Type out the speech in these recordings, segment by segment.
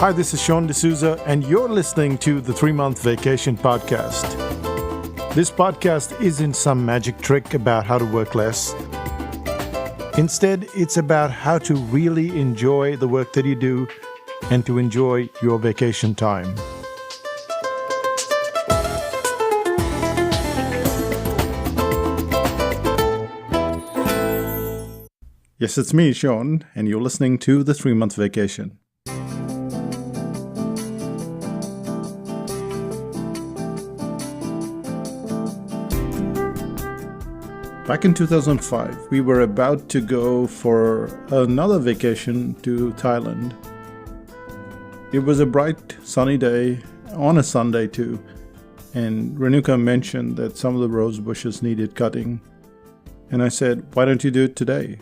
Hi, this is Sean D'Souza, and you're listening to the 3-Month Vacation Podcast. This podcast isn't some magic trick about how to work less. Instead, it's about how to really enjoy the work that you do and to enjoy your vacation time. Yes, it's me, Sean, and you're listening to the 3-Month Vacation. Back in 2005, we were about to go for another vacation to Thailand. It was a bright, sunny day, on a Sunday too, and Renuka mentioned that some of the rose bushes needed cutting. And I said, why don't you do it today?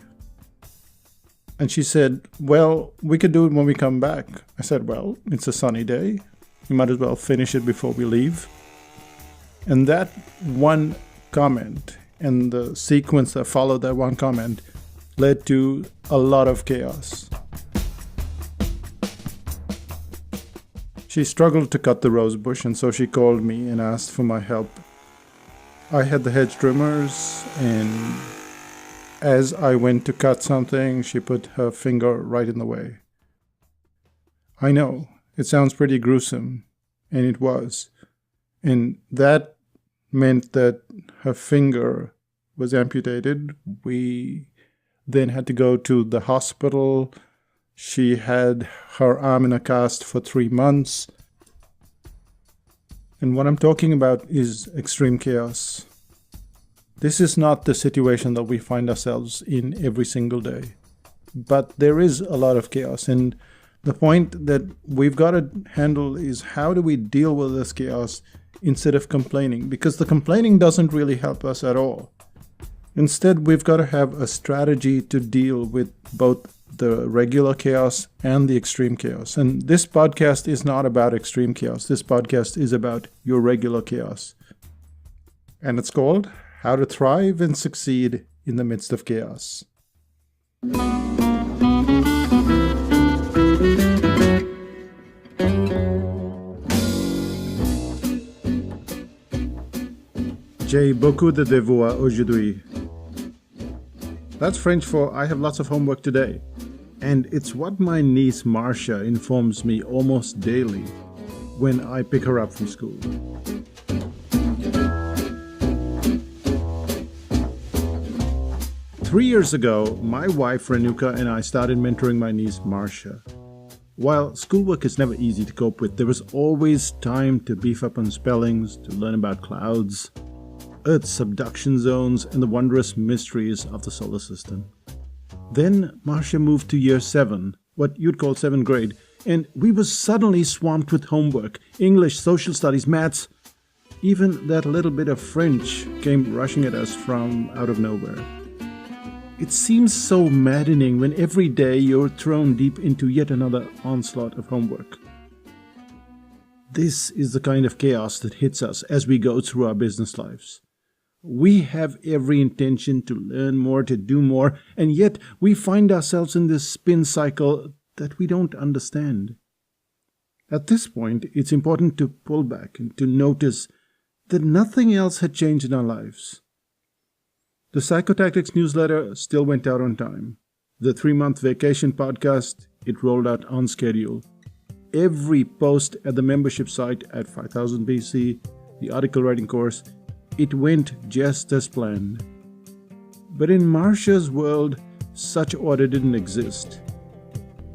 And she said, well, we could do it when we come back. I said, well, it's a sunny day. You might as well finish it before we leave. And that one comment and the sequence that followed that one comment led to a lot of chaos. She struggled to cut the rose bush, and so she called me and asked for my help. I had the hedge trimmers, and as I went to cut something, she put her finger right in the way. I know, it sounds pretty gruesome, and it was. And that meant that her finger was amputated. We then had to go to the hospital. She had her arm in a cast for 3 months. And what I'm talking about is extreme chaos. This is not the situation that we find ourselves in every single day. But there is a lot of chaos. And the point that we've got to handle is, how do we deal with this chaos instead of complaining? Because the complaining doesn't really help us at all. Instead, we've got to have a strategy to deal with both the regular chaos and the extreme chaos. And this podcast is not about extreme chaos. This podcast is about your regular chaos. And it's called How to Thrive and Succeed in the Midst of Chaos. J'ai beaucoup de devoirs aujourd'hui. That's French for I have lots of homework today. And it's what my niece Marcia informs me almost daily when I pick her up from school. Three years ago, my wife Renuka and I started mentoring my niece Marcia. While schoolwork is never easy to cope with, there was always time to beef up on spellings, to learn about clouds, Earth's subduction zones, and the wondrous mysteries of the solar system. Then Marcia moved to year 7, what you'd call 7th grade, and we were suddenly swamped with homework, English, social studies, maths. Even that little bit of French came rushing at us from out of nowhere. It seems so maddening when every day you're thrown deep into yet another onslaught of homework. This is the kind of chaos that hits us as we go through our business lives. We have every intention to learn more, to do more, and yet we find ourselves in this spin cycle that we don't understand. At this point, it's important to pull back and to notice that nothing else had changed in our lives. The Psychotactics newsletter still went out on time. The 3-Month Vacation Podcast, it rolled out on schedule. Every post at the membership site at 5000 BC, the article writing course, it went just as planned. But in Marcia's world, such order didn't exist.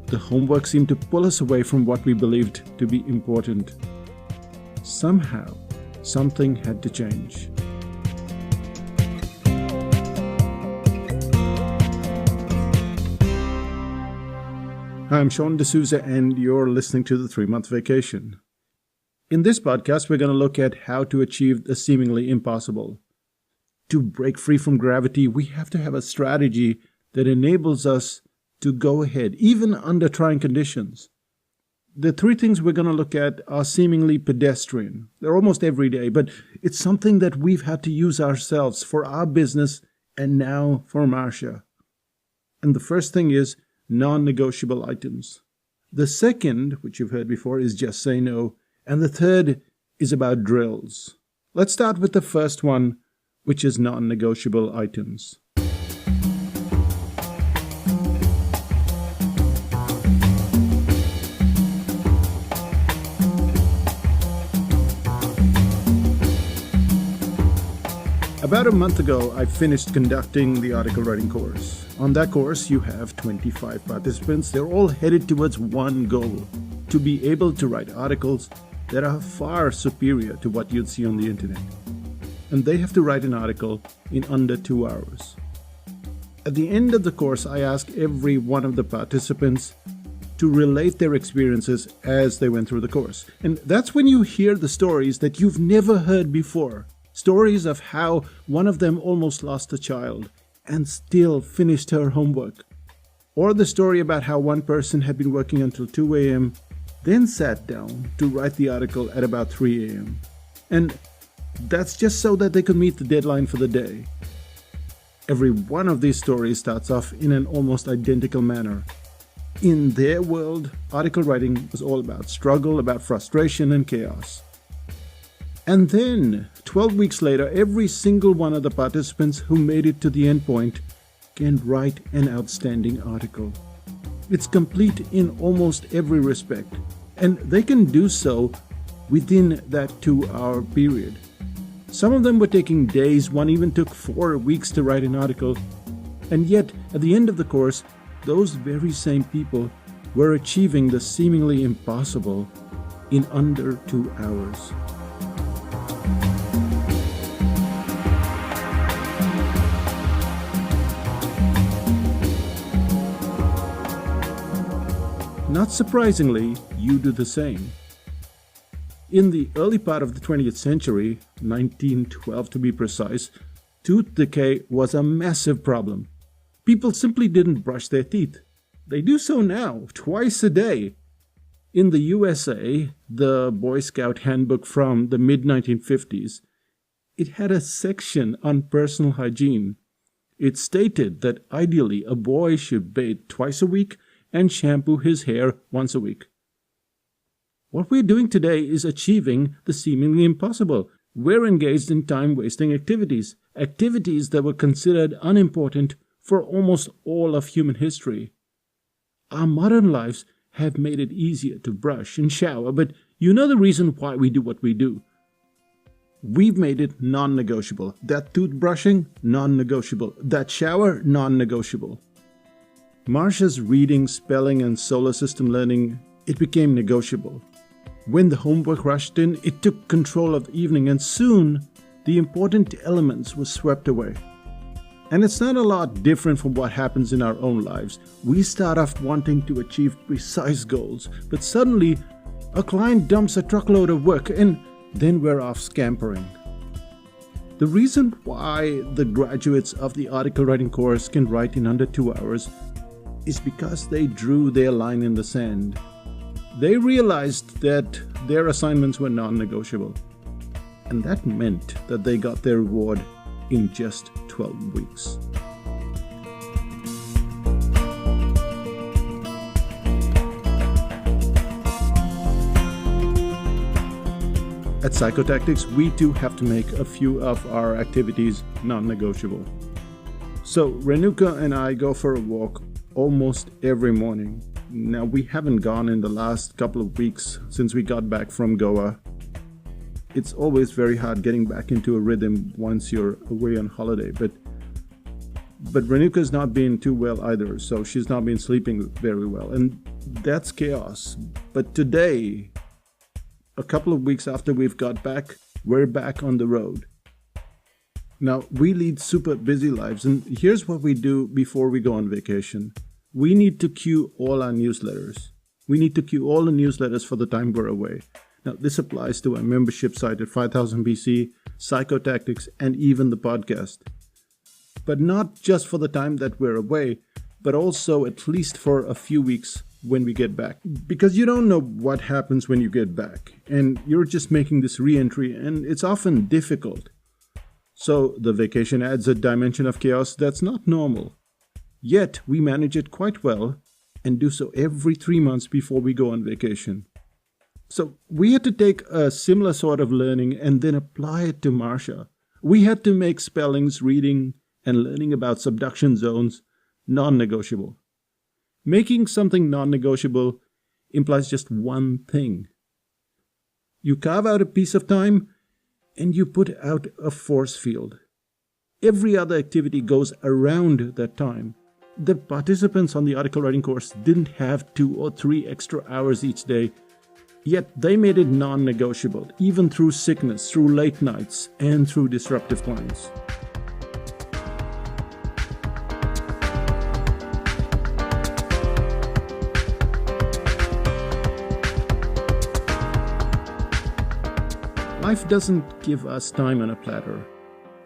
The homework seemed to pull us away from what we believed to be important. Somehow, something had to change. Hi, I'm Sean D'Souza, and you're listening to the 3-Month Vacation. In this podcast, we're going to look at how to achieve the seemingly impossible. To break free from gravity, we have to have a strategy that enables us to go ahead, even under trying conditions. The 3 things we're going to look at are seemingly pedestrian. They're almost every day, but it's something that we've had to use ourselves for our business and now for Marcia. And the first thing is non-negotiable items. The second, which you've heard before, is just say no. And the third is about drills. Let's start with the first one, which is non-negotiable items. About a month ago, I finished conducting the article writing course. On that course, you have 25 participants. They're all headed towards one goal: to be able to write articles that are far superior to what you'd see on the internet. And they have to write an article in under 2 hours. At the end of the course, I ask every one of the participants to relate their experiences as they went through the course. And that's when you hear the stories that you've never heard before. Stories of how one of them almost lost a child and still finished her homework. Or the story about how one person had been working until 2 a.m., then sat down to write the article at about 3 a.m. And that's just so that they could meet the deadline for the day. Every one of these stories starts off in an almost identical manner. In their world, article writing was all about struggle, about frustration and chaos. And then, 12 weeks later, every single one of the participants who made it to the end point can write an outstanding article. It's complete in almost every respect, and they can do so within that 2-hour period. Some of them were taking days, one even took 4 weeks to write an article, and yet, at the end of the course, those very same people were achieving the seemingly impossible in under 2 hours. Not surprisingly, you do the same. In the early part of the 20th century, 1912 to be precise, tooth decay was a massive problem. People simply didn't brush their teeth. They do so now, twice a day. In the USA, the Boy Scout handbook from the mid-1950s, it had a section on personal hygiene. It stated that ideally a boy should bathe twice a week and shampoo his hair once a week. What we're doing today is achieving the seemingly impossible. We're engaged in time-wasting activities that were considered unimportant for almost all of human history. Our modern lives have made it easier to brush and shower, but you know the reason why we do what we do. We've made it non-negotiable. That toothbrushing, non-negotiable. That shower, non-negotiable. Marsha's reading, spelling, and solar system learning, it became negotiable. When the homework rushed in, it took control of the evening, and soon the important elements were swept away. And it's not a lot different from what happens in our own lives. We start off wanting to achieve precise goals, but suddenly a client dumps a truckload of work, and then we're off scampering. The reason why the graduates of the article writing course can write in under 2 hours is because they drew their line in the sand. They realized that their assignments were non-negotiable, and that meant that they got their reward in just 12 weeks. At Psychotactics, we too have to make a few of our activities non-negotiable. So Renuka and I go for a walk almost every morning. Now, we haven't gone in the last couple of weeks since we got back from Goa. It's always very hard getting back into a rhythm once you're away on holiday, but Renuka's not been too well either, so she's not been sleeping very well, and that's chaos. But today, a couple of weeks after we've got back, we're back on the road. Now, we lead super busy lives, and here's what we do before we go on vacation. We need to queue all our newsletters. We need to queue all the newsletters for the time we're away. Now, this applies to our membership site at 5000 BC, Psychotactics, and even the podcast. But not just for the time that we're away, but also at least for a few weeks when we get back. Because you don't know what happens when you get back, and you're just making this re-entry, and it's often difficult. So the vacation adds a dimension of chaos that's not normal. Yet we manage it quite well, and do so every 3 months before we go on vacation. So we had to take a similar sort of learning and then apply it to Marsha. We had to make spellings, reading, and learning about subduction zones non-negotiable. Making something non-negotiable implies just one thing. You carve out a piece of time and you put out a force field. Every other activity goes around that time. The participants on the article writing course didn't have 2 or 3 extra hours each day, yet they made it non-negotiable, even through sickness, through late nights, and through disruptive clients. Life doesn't give us time on a platter.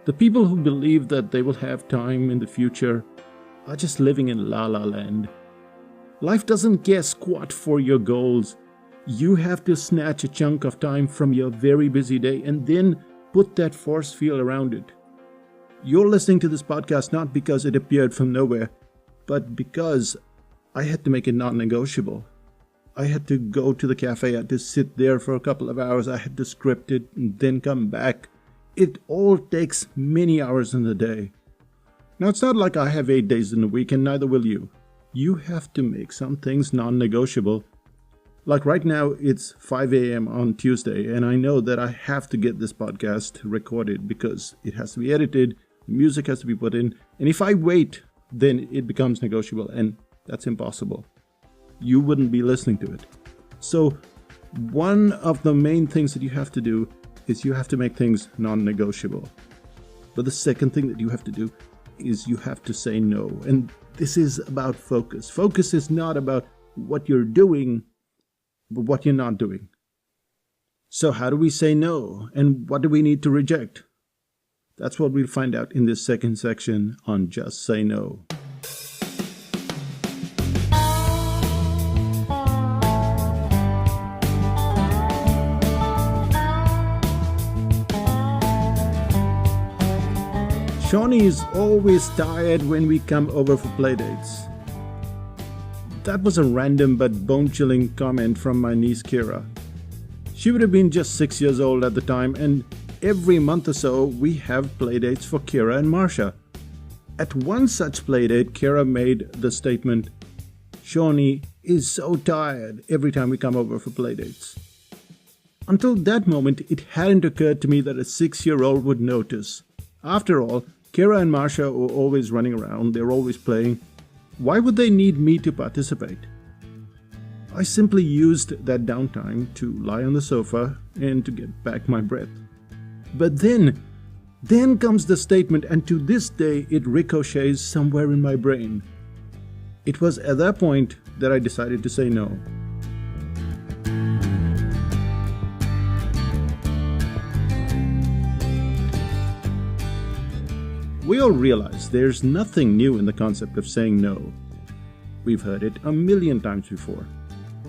The people who believe that they will have time in the future are just living in la-la land. Life doesn't care squat for your goals. You have to snatch a chunk of time from your very busy day and then put that force field around it. You're listening to this podcast not because it appeared from nowhere, but because I had to make it non-negotiable. I had to go to the cafe, I had to sit there for a couple of hours, I had to script it and then come back. It all takes many hours in the day. Now, it's not like I have 8 days in a week, and neither will you. You have to make some things non-negotiable. Like right now, it's 5 a.m. on Tuesday, and I know that I have to get this podcast recorded because it has to be edited, the music has to be put in, and if I wait, then it becomes negotiable, and that's impossible. You wouldn't be listening to it. So, one of the main things that you have to do is you have to make things non-negotiable. But the second thing that you have to do is you have to say no. And this is about focus. Focus is not about what you're doing, but what you're not doing. So how do we say no? And what do we need to reject? That's what we'll find out in this second section on Just Say No. Shawnee is always tired when we come over for playdates. That was a random but bone-chilling comment from my niece Kira. She would have been just 6 years old at the time, and every month or so we have playdates for Kira and Marsha. At one such playdate, Kira made the statement, "Shawnee is so tired every time we come over for playdates." Until that moment, it hadn't occurred to me that a 6-year-old would notice. After all, Kira and Marsha were always running around, they're always playing. Why would they need me to participate? I simply used that downtime to lie on the sofa and to get back my breath. But then comes the statement, and to this day it ricochets somewhere in my brain. It was at that point that I decided to say no. We all realize there's nothing new in the concept of saying no. We've heard it a million times before.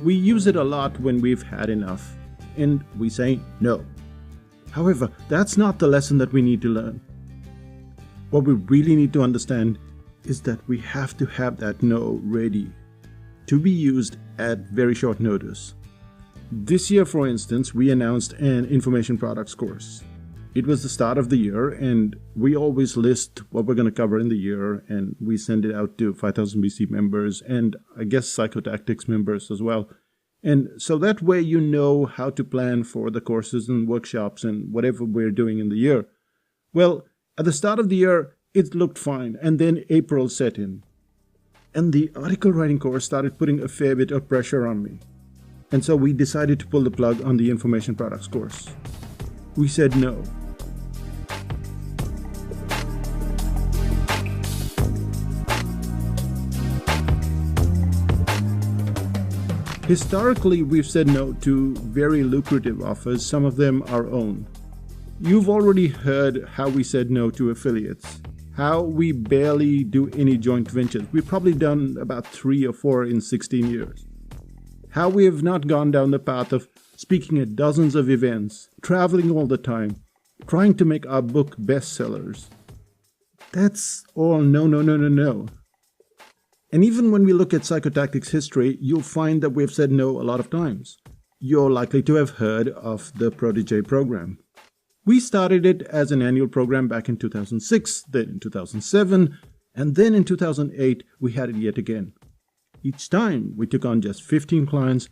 We use it a lot when we've had enough, and we say no. However, that's not the lesson that we need to learn. What we really need to understand is that we have to have that no ready to be used at very short notice. This year, for instance, we announced an information products course. It was the start of the year, and we always list what we're going to cover in the year, and we send it out to 5000 BC members and I guess Psychotactics members as well. And so that way you know how to plan for the courses and workshops and whatever we're doing in the year. Well, at the start of the year, it looked fine, and then April set in. And the article writing course started putting a fair bit of pressure on me. And so we decided to pull the plug on the information products course. We said no. Historically, we've said no to very lucrative offers, some of them our own. You've already heard how we said no to affiliates, how we barely do any joint ventures. We've probably done about 3 or 4 in 16 years. How we have not gone down the path of speaking at dozens of events, traveling all the time, trying to make our book bestsellers. That's all no. And even when we look at Psychotactics history, you'll find that we've said no a lot of times. You're likely to have heard of the Protégé program. We started it as an annual program back in 2006, then in 2007, and then in 2008 we had it yet again. Each time we took on just 15 clients,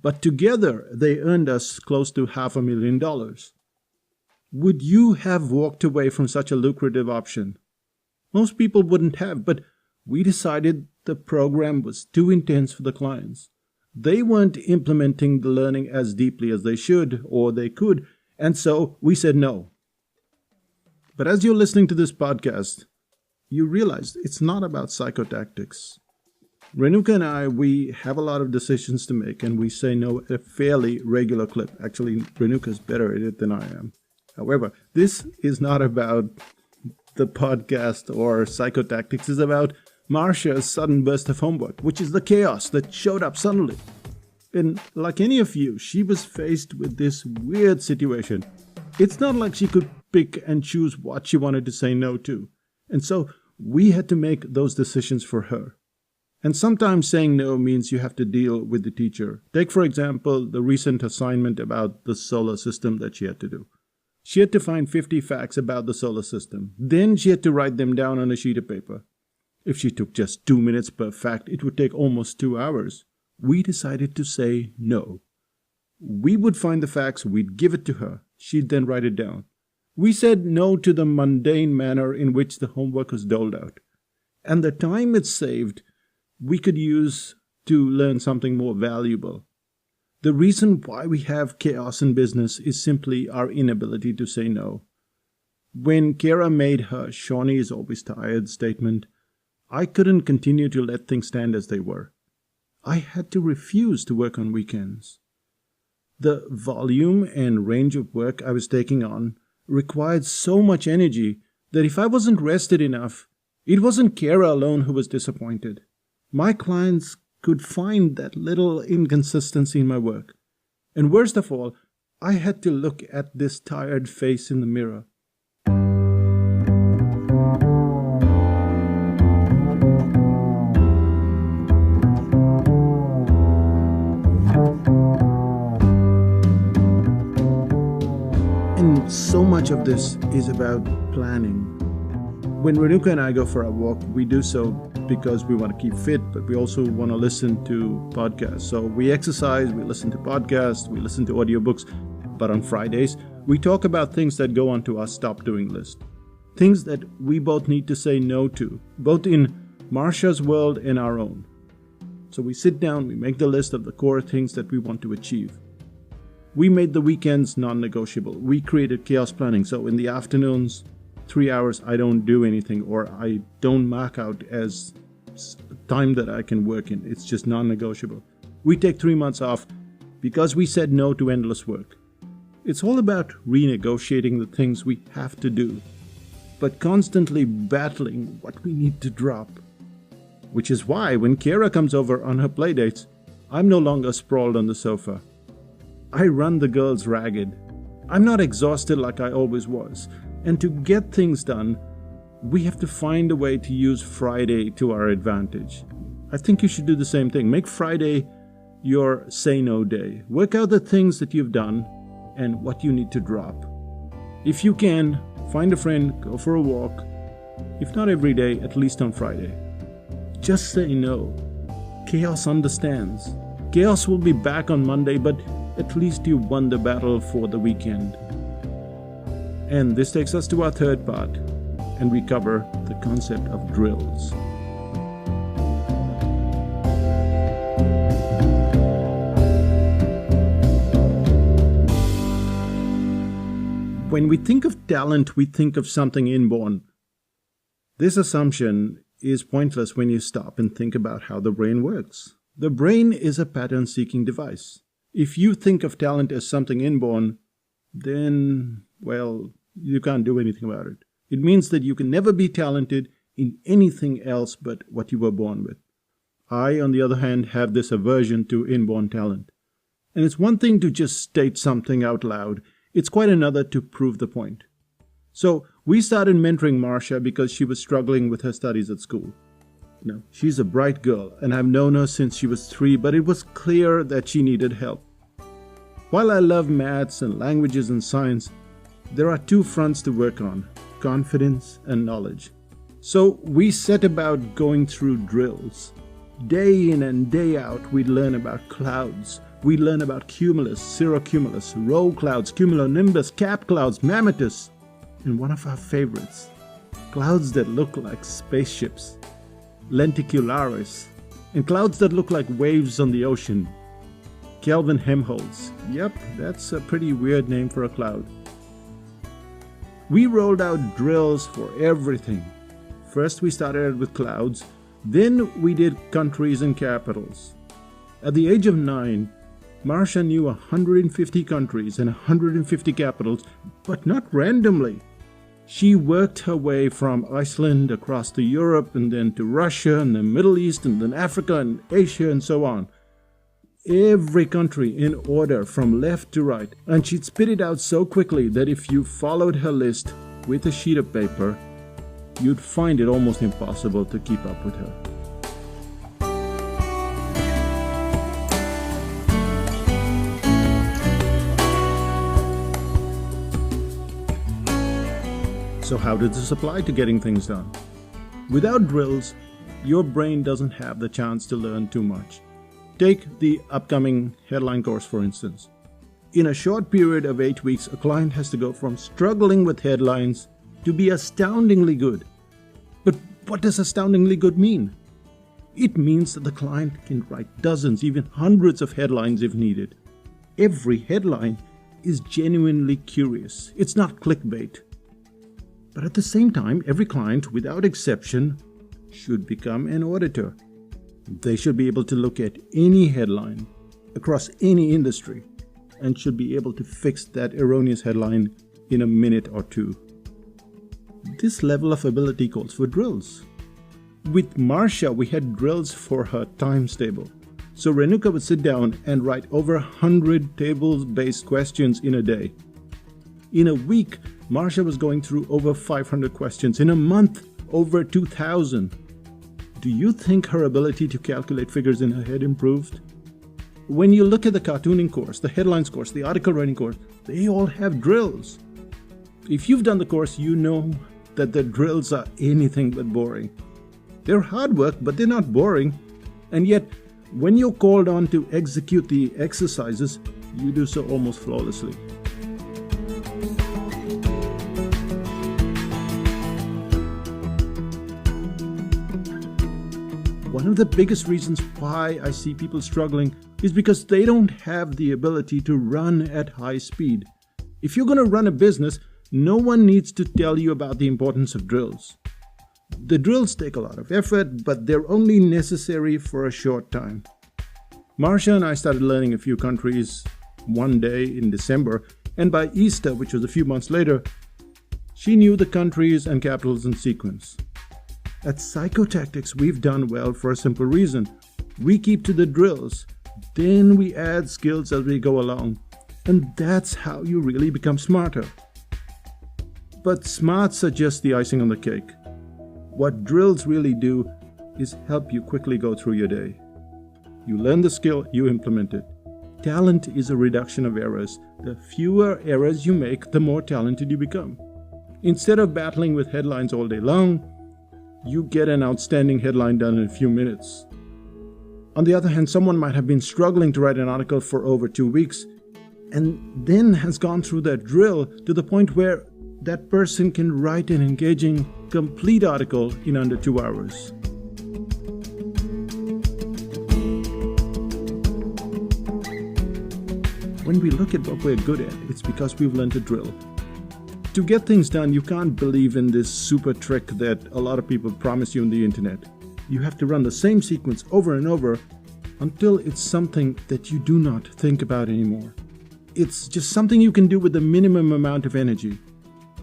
but together they earned us close to $500,000. Would you have walked away from such a lucrative option? Most people wouldn't have, but we decided the program was too intense for the clients. They weren't implementing the learning as deeply as they should or they could, and so we said no. But as you're listening to this podcast, you realize it's not about psychotactics. Renuka and I, we have a lot of decisions to make, and we say no at a fairly regular clip. Actually, Renuka's better at it than I am. However, this is not about the podcast or Psychotactics. It's about Marcia's sudden burst of homework, which is the chaos that showed up suddenly. And like any of you, she was faced with this weird situation. It's not like she could pick and choose what she wanted to say no to. And so we had to make those decisions for her. And sometimes saying no means you have to deal with the teacher. Take, for example, the recent assignment about the solar system that she had to do. She had to find 50 facts about the solar system. Then she had to write them down on a sheet of paper. If she took just 2 minutes per fact, it would take almost 2 hours. We decided to say no. We would find the facts, we'd give it to her. She'd then write it down. We said no to the mundane manner in which the homework was doled out. And the time it saved, we could use to learn something more valuable. The reason why we have chaos in business is simply our inability to say no. When Kara made her "Shawnee is always tired" statement, I couldn't continue to let things stand as they were. I had to refuse to work on weekends. The volume and range of work I was taking on required so much energy that if I wasn't rested enough, it wasn't Kara alone who was disappointed. My clients could find that little inconsistency in my work. And worst of all, I had to look at this tired face in the mirror. And so much of this is about planning. When Renuka and I go for our walk, we do so because we want to keep fit, but we also want to listen to podcasts. So we exercise, we listen to podcasts, we listen to audiobooks, but on Fridays, we talk about things that go onto our stop doing list. Things that we both need to say no to, both in Marcia's world and our own. So we sit down, we make the list of the core things that we want to achieve. We made the weekends non-negotiable. We created chaos planning. So in the afternoons, 3 hours, I don't do anything, or I don't mark out as time that I can work in. It's just non-negotiable. We take 3 months off because we said no to endless work. It's all about renegotiating the things we have to do, but constantly battling what we need to drop. Which is why when Kara comes over on her playdates, I'm no longer sprawled on the sofa. I run the girls ragged. I'm not exhausted like I always was. And to get things done, we have to find a way to use Friday to our advantage. I think you should do the same thing. Make Friday your say no day. Work out the things that you've done and what you need to drop. If you can, find a friend, go for a walk. If not every day, at least on Friday. Just say no. Chaos understands. Chaos will be back on Monday, but at least you won the battle for the weekend. And this takes us to our third part, and we cover the concept of drills. When we think of talent, we think of something inborn. This assumption is pointless when you stop and think about how the brain works. The brain is a pattern-seeking device. If you think of talent as something inborn, then, well, you can't do anything about it. It means that you can never be talented in anything else but what you were born with. I, on the other hand, have this aversion to inborn talent. And it's one thing to just state something out loud. It's quite another to prove the point. So we started mentoring Marcia because she was struggling with her studies at school. No, she's a bright girl, and I've known her since she was 3, but it was clear that she needed help. While I love maths and languages and science, there are 2 fronts to work on: confidence and knowledge. So we set about going through drills. Day in and day out, we'd learn about clouds. We'd learn about cumulus, cirrocumulus, roll clouds, cumulonimbus, cap clouds, mammatus, and one of our favorites, clouds that look like spaceships, lenticularis, and clouds that look like waves on the ocean, Kelvin Helmholtz. Yep, that's a pretty weird name for a cloud. We rolled out drills for everything. First we started with clouds, then we did countries and capitals. At the age of 9, Marcia knew 150 countries and 150 capitals, but not randomly. She worked her way from Iceland across to Europe and then to Russia and the Middle East and then Africa and Asia and so on. Every country in order from left to right, and she'd spit it out so quickly that if you followed her list with a sheet of paper, you'd find it almost impossible to keep up with her. So how does this apply to getting things done? Without drills, your brain doesn't have the chance to learn too much. Take the upcoming headline course, for instance. In a short period of 8 weeks, a client has to go from struggling with headlines to be astoundingly good. But what does astoundingly good mean? It means that the client can write dozens, even hundreds of headlines if needed. Every headline is genuinely curious. It's not clickbait. But at the same time, every client, without exception, should become an auditor. They should be able to look at any headline across any industry and should be able to fix that erroneous headline in a minute or 2. This level of ability calls for drills. With Marcia, we had drills for her times table. So Renuka would sit down and write over 100 tables-based questions in a day. In a week, Marcia was going through over 500 questions. In a month, over 2,000. Do you think her ability to calculate figures in her head improved? When you look at the cartooning course, the headlines course, the article writing course, they all have drills. If you've done the course, you know that the drills are anything but boring. They're hard work, but they're not boring. And yet, when you're called on to execute the exercises, you do so almost flawlessly. One of the biggest reasons why I see people struggling is because they don't have the ability to run at high speed. If you're going to run a business, no one needs to tell you about the importance of drills. The drills take a lot of effort, but they're only necessary for a short time. Marcia and I started learning a few countries one day in December, and by Easter, which was a few months later, she knew the countries and capitals in sequence. At Psychotactics, we've done well for a simple reason. We keep to the drills, then we add skills as we go along, and that's how you really become smarter. But smarts are just the icing on the cake. What drills really do is help you quickly go through your day. You learn the skill, you implement it. Talent is a reduction of errors. The fewer errors you make, the more talented you become. Instead of battling with headlines all day long, you get an outstanding headline done in a few minutes. On the other hand, someone might have been struggling to write an article for over 2 weeks and then has gone through that drill to the point where that person can write an engaging, complete article in under 2 hours. When we look at what we're good at, it's because we've learned to drill. To get things done, you can't believe in this super trick that a lot of people promise you on the internet. You have to run the same sequence over and over until it's something that you do not think about anymore. It's just something you can do with the minimum amount of energy.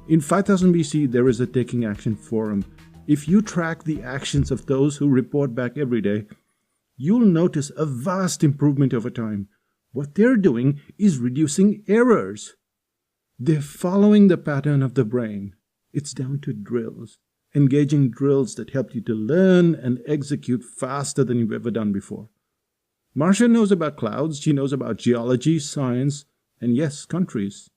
In 5000 BC, there is a Taking Action Forum. If you track the actions of those who report back every day, you'll notice a vast improvement over time. What they're doing is reducing errors. They're following the pattern of the brain. It's down to drills. engaging drills that help you to learn and execute faster than you've ever done before. Marcia knows about clouds, she knows about geology, science, and yes, countries.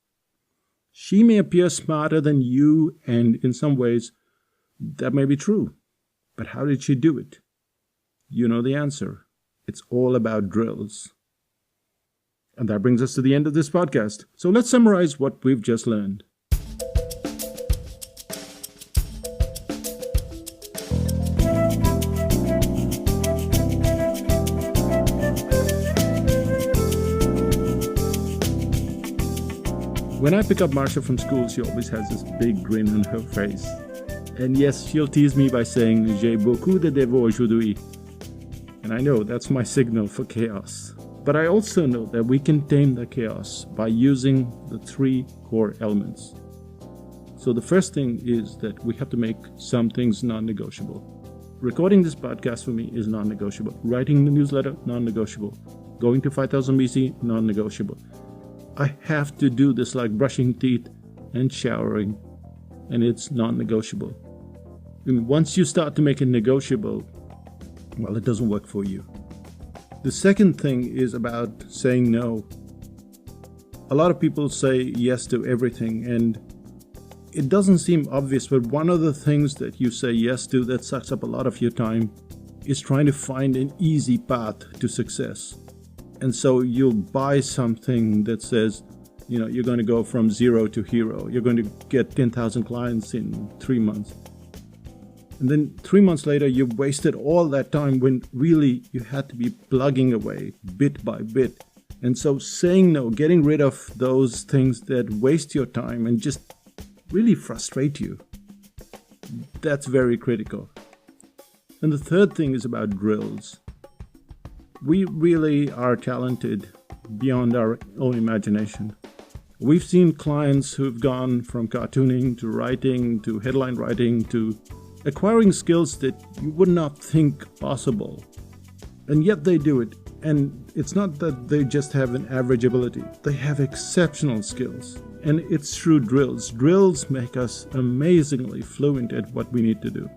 She may appear smarter than you, and in some ways, that may be true. But how did she do it? You know the answer. It's all about drills. And that brings us to the end of this podcast. So let's summarize what we've just learned. When I pick up Marcia from school, she always has this big grin on her face. And yes, she'll tease me by saying, "J'ai beaucoup de devoirs aujourd'hui." And I know that's my signal for chaos. But I also know that we can tame the chaos by using the 3 core elements. So the first thing is that we have to make some things non-negotiable. Recording this podcast for me is non-negotiable. Writing the newsletter, non-negotiable. Going to 5000 BC, non-negotiable. I have to do this like brushing teeth and showering, and it's non-negotiable. And once you start to make it negotiable, well, it doesn't work for you. The second thing is about saying no. A lot of people say yes to everything, and it doesn't seem obvious, but one of the things that you say yes to that sucks up a lot of your time is trying to find an easy path to success. And so you'll buy something that says, you're going to go from 0 to hero. You're going to get 10,000 clients in 3 months. And then 3 months later, you've wasted all that time when really you had to be plugging away bit by bit. And so saying no, getting rid of those things that waste your time and just really frustrate you, that's very critical. And the third thing is about drills. We really are talented beyond our own imagination. We've seen clients who've gone from cartooning to writing to headline writing to acquiring skills that you would not think possible. And yet they do it. And it's not that they just have an average ability. They have exceptional skills. And it's through drills. Drills make us amazingly fluent at what we need to do.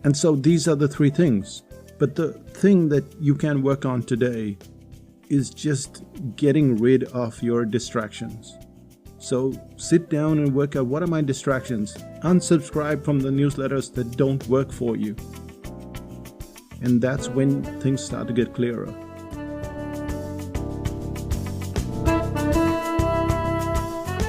And so these are the 3 things. But the thing that you can work on today is just getting rid of your distractions. So sit down and work out, what are my distractions? Unsubscribe from the newsletters that don't work for you. And that's when things start to get clearer.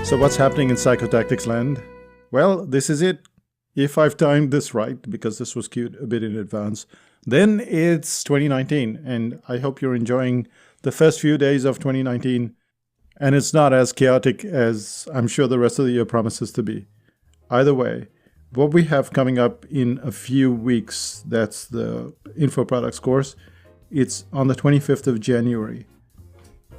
So what's happening in Psychotactics land? Well, this is it. If I've timed this right, because this was queued a bit in advance, then it's 2019, and I hope you're enjoying the first few days of 2019, and it's not as chaotic as I'm sure the rest of the year promises to be. Either way, what we have coming up in a few weeks, that's the Info Products course, it's on the 25th of January.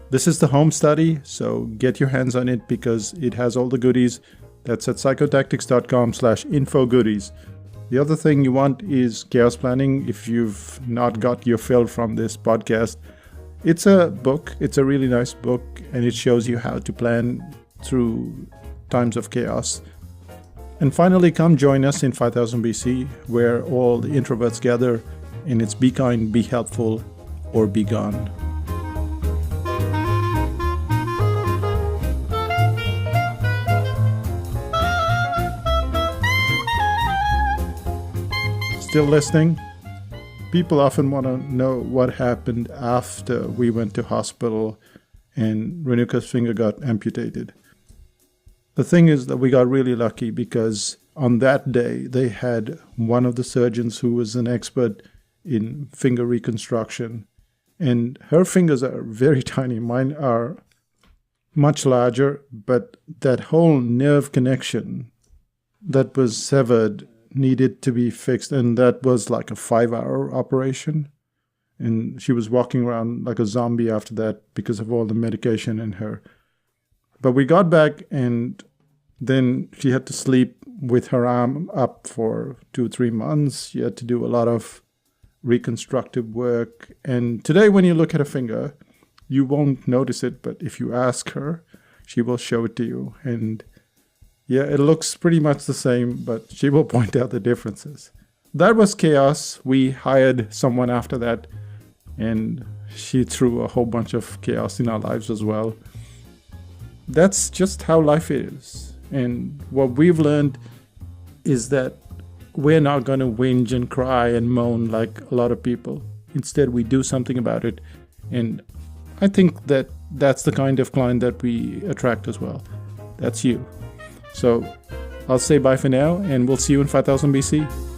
This is the home study, so get your hands on it because it has all the goodies. That's at psychotactics.com/info goodies. The other thing you want is chaos planning. If you've not got your fill from this podcast, it's a book. It's a really nice book, and it shows you how to plan through times of chaos. And finally, come join us in 5000 BC, where all the introverts gather, and it's be kind, be helpful, or be gone. Still listening? People often want to know what happened after we went to hospital and Renuka's finger got amputated. The thing is that we got really lucky because on that day they had one of the surgeons who was an expert in finger reconstruction, and her fingers are very tiny. Mine are much larger, but that whole nerve connection that was severed needed to be fixed, and that was like a 5-hour operation. And she was walking around like a zombie after that because of all the medication in her. But we got back, and then she had to sleep with her arm up for 2-3 months. She had to do a lot of reconstructive work. And today, when you look at a finger, you won't notice it, but if you ask her, she will show it to you. And Yeah, it looks pretty much the same, but she will point out the differences. That was chaos. We hired someone after that, and she threw a whole bunch of chaos in our lives as well. That's just how life is. And what we've learned is that we're not going to whinge and cry and moan like a lot of people. Instead, we do something about it. And I think that that's the kind of client that we attract as well. That's you. So I'll say bye for now, and we'll see you in 5000 BC.